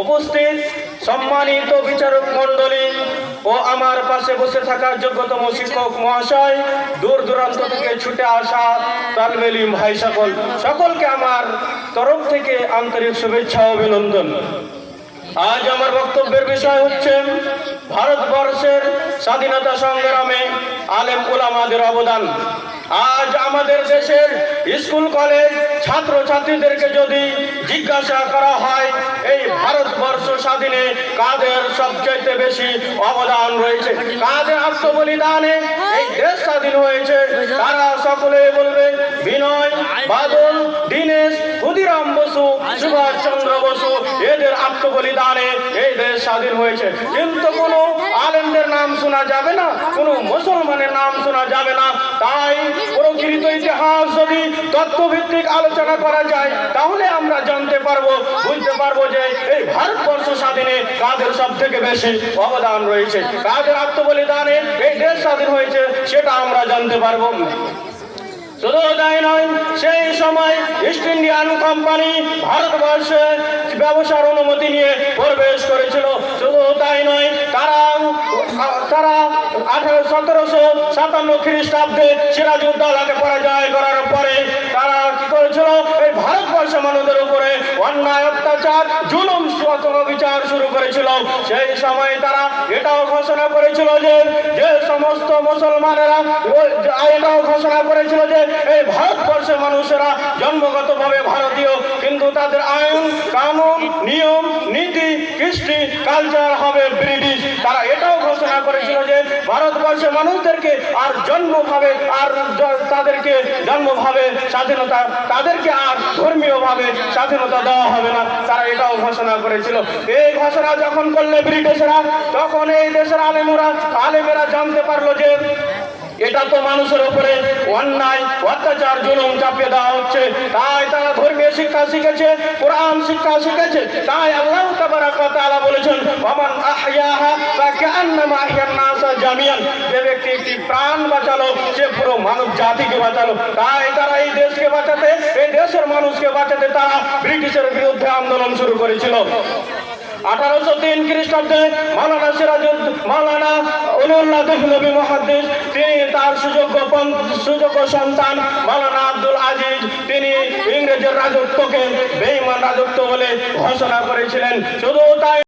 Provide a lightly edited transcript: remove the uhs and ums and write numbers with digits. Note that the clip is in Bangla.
উপস্থিত সম্মানিত বিচারক মণ্ডলী ও আমার পাশে বসে থাকা যোগ্যতম শিক্ষক মহাশয়, দূর দূরান্ত থেকে ছুটে আসা তালবে ইলম ভাই সকলকে আমার তরফ থেকে আন্তরিক শুভেচ্ছা ও অভিনন্দন। আজ আমার বক্তব্যের বিষয় হচ্ছে ভারতবর্ষের স্বাধীনতা সংগ্রামে আলেম উলামাদের অবদান। আজ আমাদের দেশের স্কুল কলেজ ছাত্র ছাত্রীদেরকে যদি জিজ্ঞাসা করা হয় এই ভারতবর্ষ স্বাধীনে কাদের সবচেয়ে বেশি অবদান রয়েছে, কাদের আত্মবলিদানে এই দেশ স্বাধীন হয়েছে, তারা সকলে বলবে বিনয়, বাদল, দীনেশ, ক্ষুদিরাম বসু, সুভাষ চন্দ্র বসু, এদের আত্মবলিদানে এই দেশ স্বাধীন হয়েছে। কিন্তু কোনো আলেমদের নাম শোনা যাবে না, কোনো মুসলমানের নাম শোনা যাবে না। তাই প্রকৃত ইতিহাস যদি তত্ত্বভিত্তিক আলোচনা করা যায় তাহলে আমরা জানতে পারবো, বুঝতে পারবো যে এই ভারতবর্ষ স্বাধীনে কাদের সব থেকে বেশি অবদান রয়েছে, কাদের আত্মবলিদানে এই দেশ স্বাধীন হয়েছে সেটা আমরা জানতে পারবো। শুধু তাই নয়, সেই সময় ইস্ট ইন্ডিয়ান কোম্পানি ভারতবর্ষে ব্যবসার অনুমতি নিয়ে প্রবেশ করেছিল। শুধু তাই নয়, তারা 1757 খ্রিস্টাব্দে সিরাজউদ্দৌলাকে পরাজয় করার পরে তারা কি করেছিল, এই ভারতবর্ষের মানুষদের উপরে অন্যায় অত্যাচার জুলুম বিচার শুরু করেছিল। সেই সময় তারা এটাও ঘোষণা করেছিল যে সমস্ত মুসলমানেরা এটাও ঘোষণা করেছিল যে এই ভারতবর্ষের মানুষেরা জন্মগতভাবে ভারতীয়, কিন্তু তাদের আইন কানুন নিয়ম নীতি কৃষ্টি কালচার হবে ব্রিটিশ। তারা এটাও ঘোষণা করেছিল যে ভারতবর্ষের মানুষদেরকে আর জন্মভাবে স্বাধীনতা, তাদেরকে আর ধর্মীয়ভাবে স্বাধীনতা দেওয়া হবে না। তারা এটাও ঘোষণা করেছিল। এই ঘোষণা যখন করলে ব্রিটিশরা, তখন এই দেশের আলেমেরা জানতে পারলো যে এটা তো মানুষের উপরে অন্যায় অত্যাচার জুলুম চাপিয়ে দেওয়া হচ্ছে। তাই তারা ধর্মীয় শিক্ষা শিখেছে, কোরআন শিক্ষা শিখেছে। তাই আল্লাহ তাবারাক ওয়া তাআলা বলেছেন ওয়ামান আহইয়াহা ফাকান্নামা আহইয়ান নাসা জামিয়ান, যে ব্যক্তি একটি প্রাণ বাঁচালো সে পুরো মানব জাতিকে বাঁচালো। তাই তারা এই দেশকে বাঁচাতে, এই দেশের মানুষকে বাঁচাতে তারা ব্রিটিশের বিরুদ্ধে আন্দোলন শুরু করেছিল। 1803 খ্রিস্টাব্দে মাওলানা উলিউল্লাহ দেহলভী মুহাদ্দিস, তিনি তার সুযোগ্য সন্তান মাওলানা আব্দুল আজিজ, তিনি ইংরেজের রাজত্বকে বেঈমান রাজত্ব বলে ঘোষণা করেছিলেন। শুধু তাই